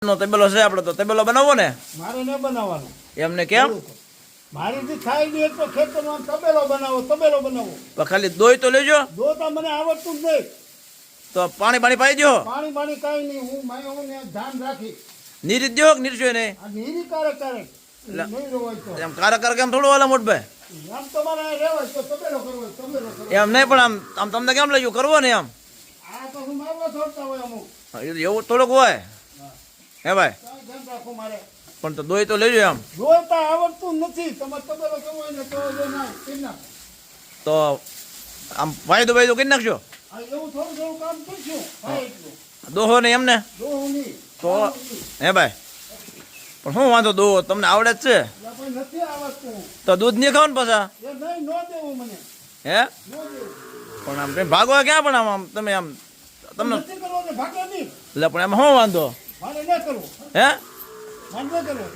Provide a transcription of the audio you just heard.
નો તબેલો છે આપણે તો તબેલો બનાવવો ને મારે ન બનાવવાનો એમને કેમ મારીથી થાય નહીં તો ખેતરમાં તબેલો બનાવો તો ખાલી દોય તો લેજો દોતા મને આવડતું જ નહીં. તો પાણી પાઈ દો પાણી કાંઈ નહીં. હું માયો ને ધ્યાન રાખી નીરી દો નીરશો નહીં આ નીરી કારક નહીં રોવાય તો એમ કારક કેમ થોડું વાલા મોટભાઈ આમ તમારે રહેવાય તો તબેલો કરવો એમ નહીં પણ આમ તમને કેમ લાગ્યું કરવો ને એમ આ તો હું મારવા છોડતા હોય અમુક એવું થોડુંક હોય હે ભાઈ કાંઈ ધ્યાન રાખો મારે. પણ તો દોય તો લેજો એમ દોતા આવડતું નથી. તમારે તબેલો કરવો હોય ને તો ના કરી નાખ. તો આમ વાયદો કરી નાખજો આ એવું થોડું કામ કરશું થાય એટલું દોહો ને એમને દોહું નહીં તો હે ભાઈ પણ શું વાંધો દો તમને આવડે જ છે એટલે પણ નથી આવડતું. તો દૂધ નહીં ખાવ ને પાછા એ નહીં ન દેવું મને હે ન દેવું. પણ આમ તમે ભાગવા ક્યાં પણ આમ તમે આમ તમને નથી કરવો ને ભાગે નહીં. એટલે પણ એમાં શું વાંધો મારે ન કરવું. હે મારે ન કરવું.